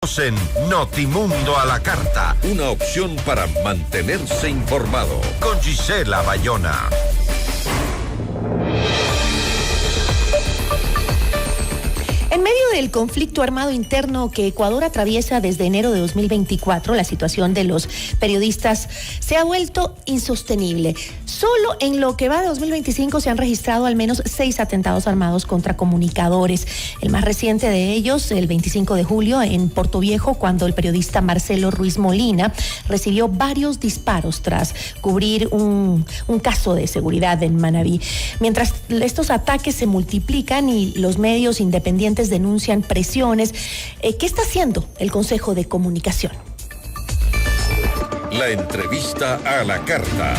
En Notimundo a la Carta, una opción para mantenerse informado. Con Gisela Bayona. En medio del conflicto armado interno que Ecuador atraviesa desde enero de 2024, la situación de los periodistas se ha vuelto insostenible. Solo en lo que va de 2025 se han registrado al menos 6 atentados armados contra comunicadores. El más reciente de ellos, el 25 de julio, en Portoviejo, cuando el periodista Marcelo Ruiz Molina recibió varios disparos tras cubrir un caso de seguridad en Manabí. Mientras estos ataques se multiplican y los medios independientes denuncian presiones, ¿qué está haciendo el Consejo de Comunicación? La entrevista a la carta.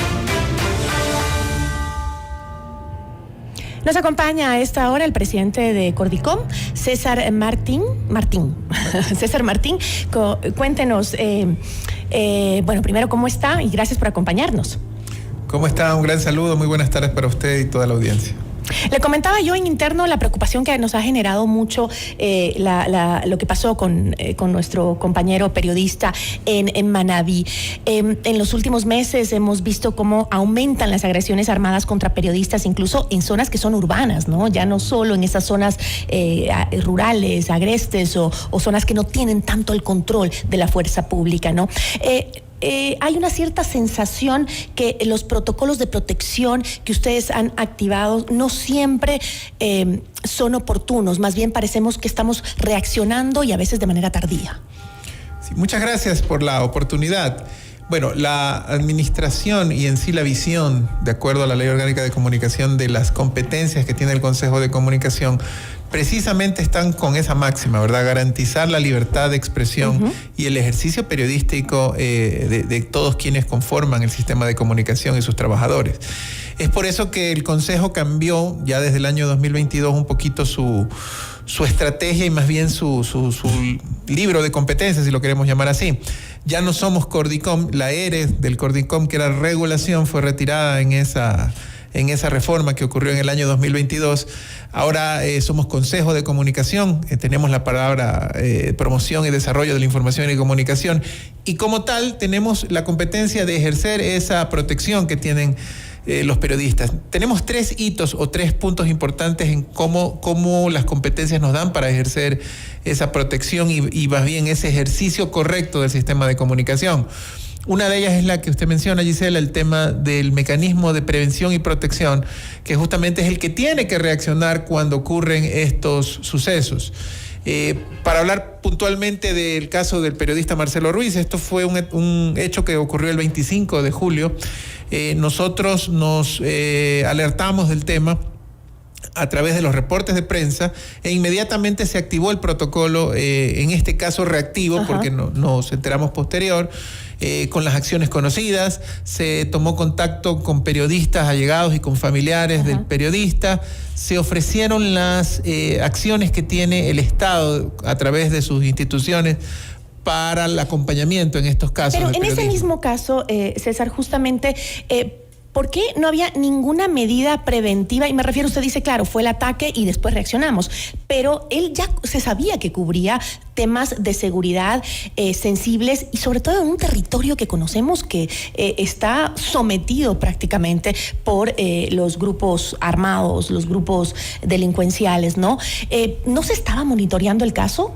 Nos acompaña a esta hora el presidente de Cordicom, César Martín. César Martín, cuéntenos, bueno, primero, ¿cómo está? Y gracias por acompañarnos. ¿Cómo está? Un gran saludo, muy buenas tardes para usted y toda la audiencia. Le comentaba yo en interno la preocupación que nos ha generado mucho lo que pasó con nuestro compañero periodista en Manabí. En los últimos meses hemos visto cómo aumentan las agresiones armadas contra periodistas, incluso en zonas que son urbanas, ¿no? Ya no solo en esas zonas rurales, agrestes o zonas que no tienen tanto el control de la fuerza pública, ¿no? Hay una cierta sensación que los protocolos de protección que ustedes han activado no siempre son oportunos, más bien parecemos que estamos reaccionando y a veces de manera tardía. Sí, muchas gracias por la oportunidad. Bueno, la administración y en sí la visión, de acuerdo a la Ley Orgánica de Comunicación, de las competencias que tiene el Consejo de Comunicación, precisamente están con esa máxima, ¿verdad? Garantizar la libertad de expresión y el ejercicio periodístico de todos quienes conforman el sistema de comunicación y sus trabajadores. Es por eso que el Consejo cambió ya desde el año 2022 un poquito su estrategia y más bien su libro de competencias, si lo queremos llamar así. Ya no somos Cordicom, la ERE del Cordicom, que era regulación, fue retirada en esa reforma que ocurrió en el año 2022. Ahora somos Consejo de Comunicación, tenemos la palabra promoción y desarrollo de la información y comunicación, y como tal tenemos la competencia de ejercer esa protección que tienen los periodistas. Tenemos 3 hitos o 3 puntos importantes en cómo las competencias nos dan para ejercer esa protección y más bien ese ejercicio correcto del sistema de comunicación. Una de ellas es la que usted menciona, Gisela, el tema del mecanismo de prevención y protección, que justamente es el que tiene que reaccionar cuando ocurren estos sucesos. Para hablar puntualmente del caso del periodista Marcelo Ruiz, esto fue un hecho que ocurrió el 25 de julio. Nosotros nos alertamos del tema a través de los reportes de prensa e inmediatamente se activó el protocolo, en este caso reactivo, porque nos enteramos posterior, con las acciones conocidas. Se tomó contacto con periodistas allegados y con familiares del periodista. Se ofrecieron las acciones que tiene el Estado a través de sus instituciones para el acompañamiento en estos casos. Pero en ese mismo caso, César, justamente, ¿por qué no había ninguna medida preventiva? Y me refiero, usted dice, claro, fue el ataque y después reaccionamos, pero él ya se sabía que cubría temas de seguridad sensibles y sobre todo en un territorio que conocemos que está sometido prácticamente por los grupos armados, los grupos delincuenciales, ¿no? ¿No se estaba monitoreando el caso?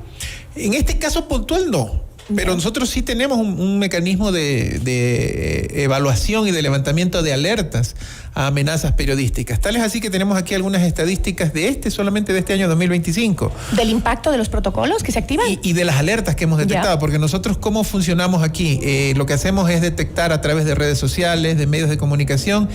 En este caso puntual no. Pero nosotros sí tenemos un mecanismo de evaluación y de levantamiento de alertas a amenazas periodísticas. Tal es así que tenemos aquí algunas estadísticas solamente de este año 2025. ¿Del impacto de los protocolos que se activan? Y de las alertas que hemos detectado, porque nosotros, ¿cómo funcionamos aquí? Lo que hacemos es detectar a través de redes sociales, de medios de comunicación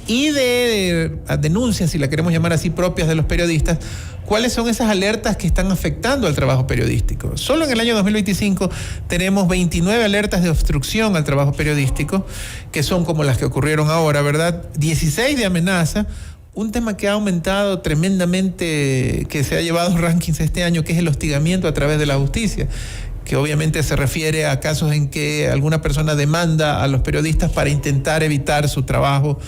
y de denuncias, si la queremos llamar así, propias de los periodistas, cuáles son esas alertas que están afectando al trabajo periodístico. Solo en el año 2025 tenemos 29 alertas de obstrucción al trabajo periodístico, que son como las que ocurrieron ahora, ¿verdad? 16 de amenaza, un tema que ha aumentado tremendamente, que se ha llevado rankings este año, que es el hostigamiento a través de la justicia. que obviamente se refiere a casos en que alguna persona demanda a los periodistas para intentar evitar su trabajo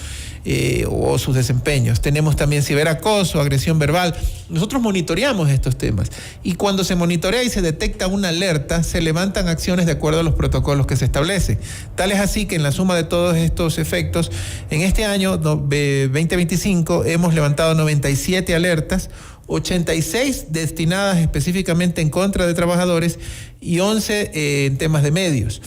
o sus desempeños. Tenemos también ciberacoso, agresión verbal. Nosotros monitoreamos estos temas y cuando se monitorea y se detecta una alerta, se levantan acciones de acuerdo a los protocolos que se establecen. Tal es así que en la suma de todos estos efectos, en este año 2025 hemos levantado 97 alertas, 86 destinadas específicamente en contra de trabajadores y 11 en temas de medios.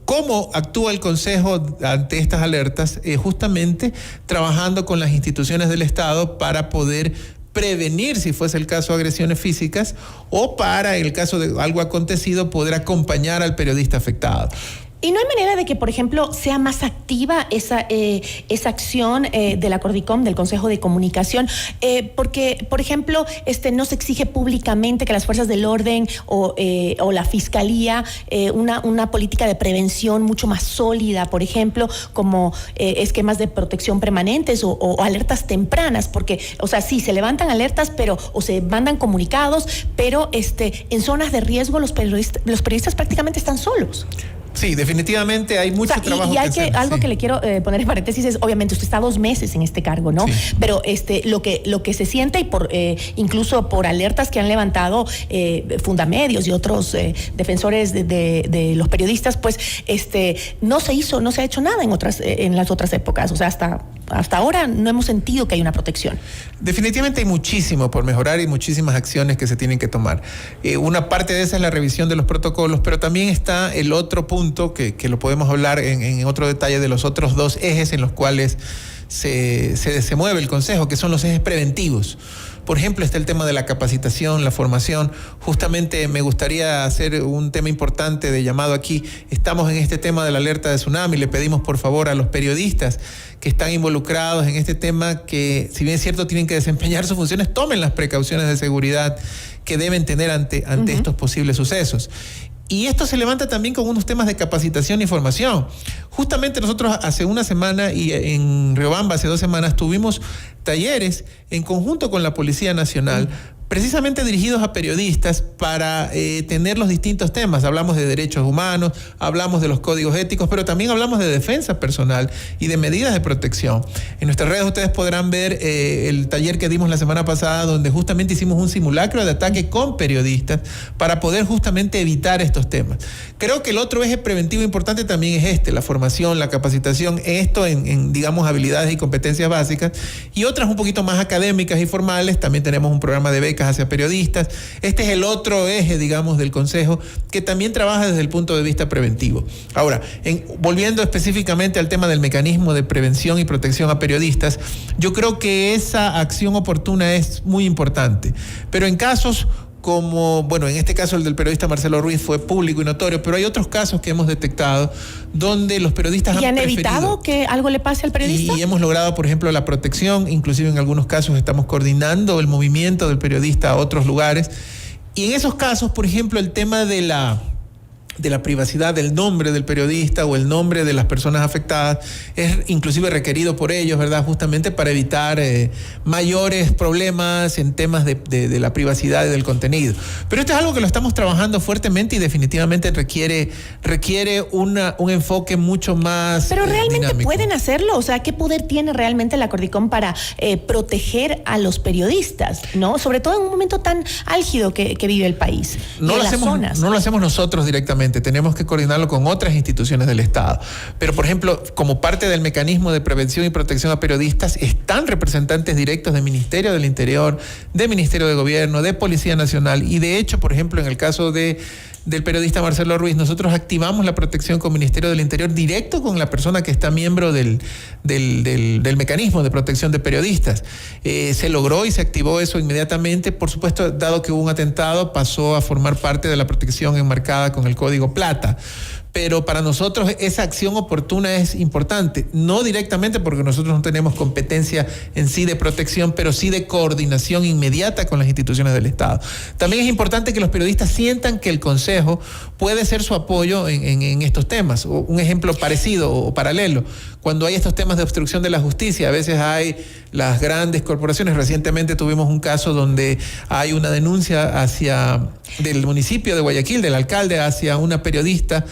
¿Cómo actúa el Consejo ante estas alertas? Justamente trabajando con las instituciones del Estado para poder prevenir, si fuese el caso, agresiones físicas o para el caso de algo acontecido, poder acompañar al periodista afectado. ¿Y no hay manera de que, por ejemplo, sea más activa esa acción de la Cordicom, del Consejo de Comunicación? Porque, por ejemplo, no se exige públicamente que las fuerzas del orden o la Fiscalía una política de prevención mucho más sólida, por ejemplo, como esquemas de protección permanentes o alertas tempranas, porque, o sea, sí, se levantan alertas, o se mandan comunicados, pero en zonas de riesgo los periodistas prácticamente están solos. Sí, definitivamente hay mucho trabajo y hay que hacer. Algo sí. que le quiero poner en paréntesis es, obviamente, usted está 2 meses en este cargo, ¿no? Sí. Pero lo que se siente y incluso por alertas que han levantado Fundamedios y otros defensores de los periodistas, pues no se ha hecho nada en las otras épocas. O sea, hasta ahora no hemos sentido que hay una protección. Definitivamente hay muchísimo por mejorar y muchísimas acciones que se tienen que tomar. Una parte de esa es la revisión de los protocolos, pero también está el otro punto que lo podemos hablar en otro detalle de los otros 2 ejes en los cuales se mueve el Consejo, que son los ejes preventivos. Por ejemplo, está el tema de la capacitación, la formación. Justamente me gustaría hacer un tema importante de llamado aquí. Estamos en este tema de la alerta de tsunami. Le pedimos por favor a los periodistas que están involucrados en este tema que, si bien es cierto, tienen que desempeñar sus funciones, tomen las precauciones de seguridad que deben tener ante estos posibles sucesos. Y esto se levanta también con unos temas de capacitación y formación. Justamente nosotros hace una semana y en Riobamba hace 2 semanas tuvimos talleres en conjunto con la Policía Nacional, precisamente dirigidos a periodistas para tener los distintos temas. Hablamos de derechos humanos, hablamos de los códigos éticos, pero también hablamos de defensa personal y de medidas de protección. En nuestras redes ustedes podrán ver el taller que dimos la semana pasada, donde justamente hicimos un simulacro de ataque con periodistas para poder justamente evitar estos temas. Creo que el otro eje preventivo importante también es la formación, la capacitación, esto en digamos, habilidades y competencias básicas, y otras un poquito más académicas y formales. También tenemos un programa de becas hacia periodistas. Este es el otro eje, digamos, del Consejo, que también trabaja desde el punto de vista preventivo. Ahora, volviendo específicamente al tema del mecanismo de prevención y protección a periodistas, yo creo que esa acción oportuna es muy importante, pero en casos como, bueno, en este caso el del periodista Marcelo Ruiz fue público y notorio, pero hay otros casos que hemos detectado donde los periodistas han evitado que algo le pase al periodista. Y hemos logrado, por ejemplo, la protección, inclusive en algunos casos estamos coordinando el movimiento del periodista a otros lugares. Y en esos casos, por ejemplo, el tema de la privacidad del nombre del periodista o el nombre de las personas afectadas es inclusive requerido por ellos, ¿verdad? Justamente para evitar mayores problemas en temas de la privacidad y del contenido. Pero esto es algo que lo estamos trabajando fuertemente y definitivamente requiere un enfoque mucho más Pero realmente dinámico. ¿Pueden hacerlo? O sea, ¿qué poder tiene realmente la Cordicom para proteger a los periodistas, ¿no? Sobre todo en un momento tan álgido que vive el país. No lo hacemos nosotros directamente. Tenemos que coordinarlo con otras instituciones del Estado. Pero, por ejemplo, como parte del mecanismo de prevención y protección a periodistas, están representantes directos del Ministerio del Interior, del Ministerio de Gobierno, de Policía Nacional. Y de hecho, por ejemplo, en el caso del periodista Marcelo Ruiz, nosotros activamos la protección con el Ministerio del Interior directo con la persona que está miembro del mecanismo de protección de periodistas. Se logró y se activó eso inmediatamente. Por supuesto, dado que hubo un atentado, pasó a formar parte de la protección enmarcada con el Código Plata. pero para nosotros esa acción oportuna es importante, no directamente porque nosotros no tenemos competencia en sí de protección, pero sí de coordinación inmediata con las instituciones del Estado. También es importante que los periodistas sientan que el Consejo puede ser su apoyo en estos temas. Un ejemplo parecido o paralelo, cuando hay estos temas de obstrucción de la justicia, a veces hay las grandes corporaciones. Recientemente tuvimos un caso donde hay una denuncia del municipio de Guayaquil, del alcalde, hacia una periodista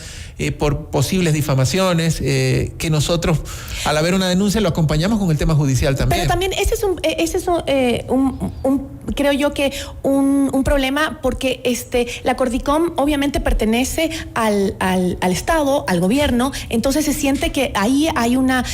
por posibles difamaciones, que nosotros, al haber una denuncia, lo acompañamos con el tema judicial también. Pero también ese es creo yo que un problema, porque la Cordicom obviamente pertenece al Estado, al gobierno, entonces se siente que ahí hay una...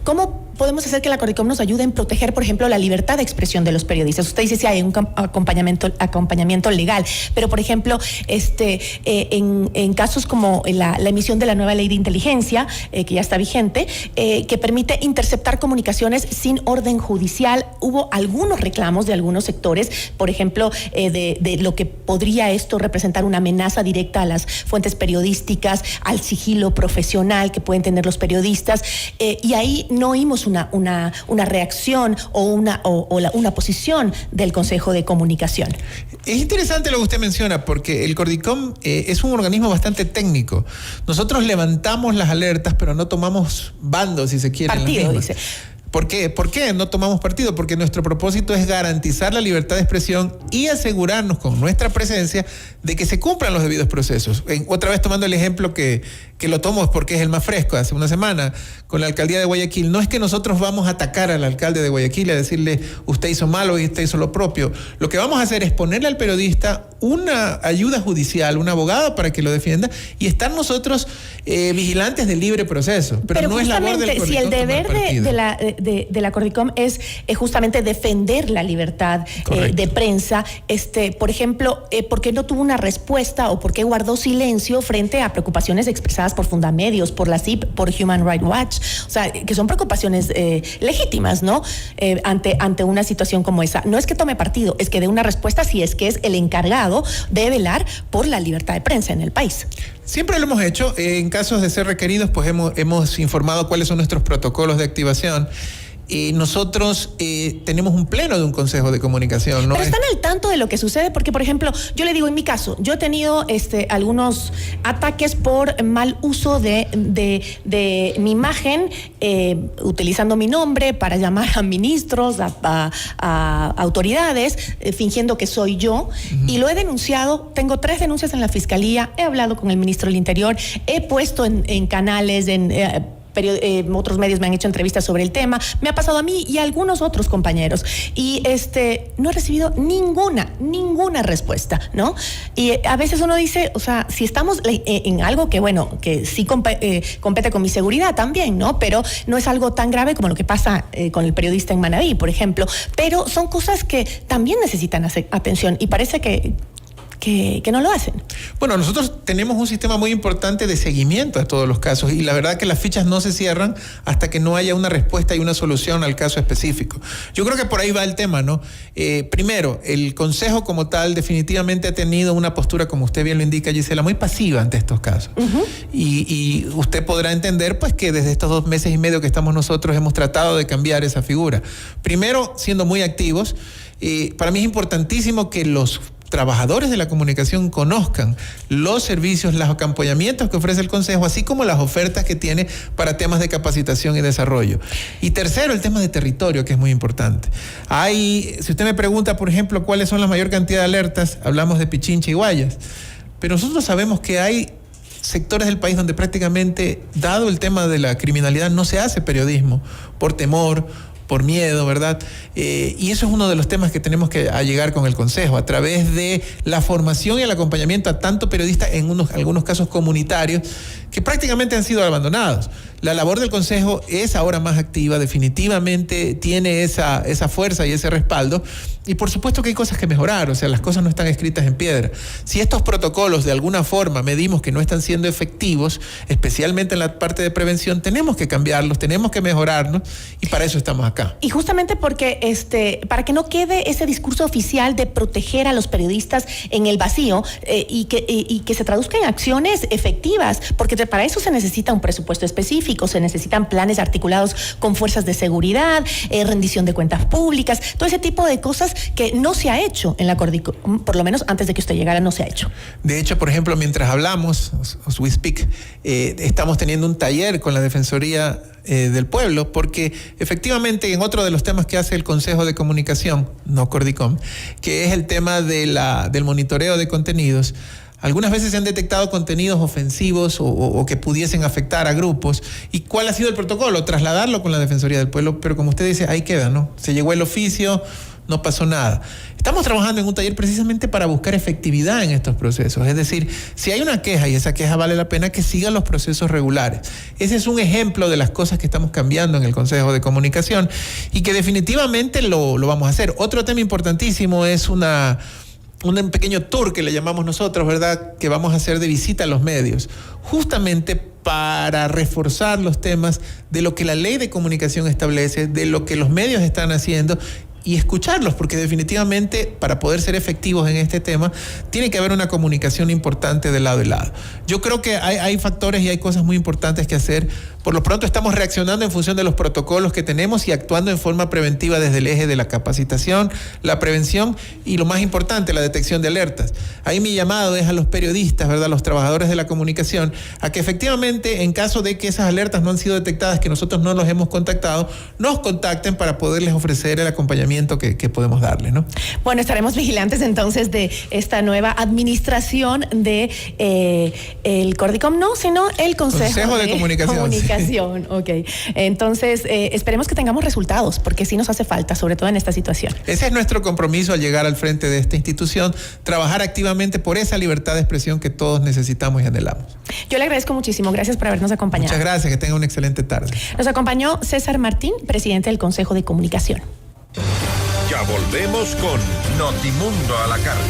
¿Cómo podemos hacer que la Cordicom nos ayude en proteger, por ejemplo, la libertad de expresión de los periodistas? Usted dice si hay un acompañamiento legal, pero por ejemplo, en casos como la emisión de la nueva ley de inteligencia, que ya está vigente, que permite interceptar comunicaciones sin orden judicial, hubo algunos reclamos de algunos sectores, por ejemplo, de lo que podría esto representar una amenaza directa a las fuentes periodísticas, al sigilo profesional que pueden tener los periodistas, y ahí no oímos una reacción o una posición del Consejo de Comunicación. Es interesante lo que usted menciona, porque el Cordicom es un organismo bastante técnico. Nosotros levantamos las alertas, pero no tomamos bandos, si se quiere. Partido, dice. ¿Por qué? ¿Por qué no tomamos partido? Porque nuestro propósito es garantizar la libertad de expresión y asegurarnos con nuestra presencia de que se cumplan los debidos procesos. Otra vez tomando el ejemplo que lo tomo porque es el más fresco, hace una semana, con la alcaldía de Guayaquil. No es que nosotros vamos a atacar al alcalde de Guayaquil y a decirle usted hizo malo y usted hizo lo propio. Lo que vamos a hacer es ponerle al periodista una ayuda judicial, un abogado para que lo defienda, y estar nosotros vigilantes del libre proceso. Pero no es labor del Cordicom. Si el deber de la Cordicom es justamente defender la libertad de prensa, por ejemplo, ¿por qué no tuvo una respuesta o por qué guardó silencio frente a preocupaciones expresadas por Fundamedios, por la CIP, por Human Rights Watch? O sea, que son preocupaciones legítimas, ¿no? Ante una situación como esa. No es que tome partido, es que dé una respuesta si es que es el encargado de velar por la libertad de prensa en el país. Siempre lo hemos hecho. En casos de ser requeridos, pues hemos informado cuáles son nuestros protocolos de activación. Nosotros tenemos un pleno de un consejo de comunicación, ¿no? Pero están al tanto de lo que sucede, porque por ejemplo, yo le digo, en mi caso, yo he tenido algunos ataques por mal uso de mi imagen, utilizando mi nombre para llamar a ministros, a autoridades, fingiendo que soy yo, y lo he denunciado. Tengo 3 denuncias en la Fiscalía, he hablado con el ministro del Interior, he puesto en canales, otros medios me han hecho entrevistas sobre el tema, me ha pasado a mí y a algunos otros compañeros, y no he recibido ninguna respuesta, ¿no? Y a veces uno dice, o sea, si estamos en algo que sí compete con mi seguridad también, ¿no? Pero no es algo tan grave como lo que pasa con el periodista en Manabí, por ejemplo, pero son cosas que también necesitan atención, y parece que no lo hacen. Bueno, nosotros tenemos un sistema muy importante de seguimiento a todos los casos, y la verdad que las fichas no se cierran hasta que no haya una respuesta y una solución al caso específico. Yo creo que por ahí va el tema, ¿no? Primero, el Consejo como tal definitivamente ha tenido una postura, como usted bien lo indica, Gisela, muy pasiva ante estos casos. Y usted podrá entender pues que desde estos 2 meses y medio que estamos nosotros hemos tratado de cambiar esa figura. Primero, siendo muy activos. Para mí es importantísimo que los trabajadores de la comunicación conozcan los servicios, los acompañamientos que ofrece el Consejo, así como las ofertas que tiene para temas de capacitación y desarrollo. Y tercero, el tema de territorio, que es muy importante. Si usted me pregunta, por ejemplo, cuáles son la mayor cantidad de alertas, hablamos de Pichincha y Guayas, pero nosotros sabemos que hay sectores del país donde prácticamente, dado el tema de la criminalidad, no se hace periodismo por temor, por miedo, ¿verdad? Y eso es uno de los temas que tenemos que allegar con el Consejo, a través de la formación y el acompañamiento a tanto periodistas, en algunos casos comunitarios, que prácticamente han sido abandonados. La labor del Consejo es ahora más activa, definitivamente tiene esa fuerza y ese respaldo. Y por supuesto que hay cosas que mejorar, o sea, las cosas no están escritas en piedra. Si estos protocolos de alguna forma medimos que no están siendo efectivos, especialmente en la parte de prevención, tenemos que cambiarlos, tenemos que mejorarlos, y para eso estamos acá. Y justamente porque para que no quede ese discurso oficial de proteger a los periodistas en el vacío y que se traduzca en acciones efectivas, porque para eso se necesita un presupuesto específico, se necesitan planes articulados con fuerzas de seguridad, rendición de cuentas públicas, todo ese tipo de cosas que no se ha hecho en la Cordicom, por lo menos antes de que usted llegara no se ha hecho. De hecho, por ejemplo, mientras hablamos, as we speak, estamos teniendo un taller con la Defensoría del Pueblo, porque efectivamente en otro de los temas que hace el Consejo de Comunicación, no Cordicom, que es el tema del monitoreo de contenidos, algunas veces se han detectado contenidos ofensivos o que pudiesen afectar a grupos. ¿Y cuál ha sido el protocolo? Trasladarlo con la Defensoría del Pueblo, pero como usted dice, ahí queda, ¿no? Se llegó el oficio, no pasó nada. Estamos trabajando en un taller precisamente para buscar efectividad en estos procesos. Es decir, si hay una queja y esa queja vale la pena que sigan los procesos regulares. Ese es un ejemplo de las cosas que estamos cambiando en el Consejo de Comunicación y que definitivamente lo vamos a hacer. Otro tema importantísimo es un pequeño tour que le llamamos nosotros, ¿verdad?, que vamos a hacer de visita a los medios, justamente para reforzar los temas de lo que la ley de comunicación establece, de lo que los medios están haciendo, y escucharlos, porque definitivamente para poder ser efectivos en este tema tiene que haber una comunicación importante de lado y lado. Yo creo que hay factores y hay cosas muy importantes que hacer. Por lo pronto estamos reaccionando en función de los protocolos que tenemos y actuando en forma preventiva desde el eje de la capacitación, la prevención y, lo más importante, la detección de alertas. Ahí mi llamado es a los periodistas, ¿verdad?, los trabajadores de la comunicación, a que efectivamente, en caso de que esas alertas no han sido detectadas, que nosotros no los hemos contactado, nos contacten para poderles ofrecer el acompañamiento que podemos darle, ¿no? Bueno, estaremos vigilantes entonces de esta nueva administración de el Cordicom, no, sino el Consejo de Comunicación. Ok. Entonces, esperemos que tengamos resultados, porque sí nos hace falta, sobre todo en esta situación. Ese es nuestro compromiso al llegar al frente de esta institución, trabajar activamente por esa libertad de expresión que todos necesitamos y anhelamos. Yo le agradezco muchísimo, gracias por habernos acompañado. Muchas gracias, que tenga una excelente tarde. Nos acompañó César Martín, presidente del Consejo de Comunicación. Ya volvemos con Notimundo a la carta.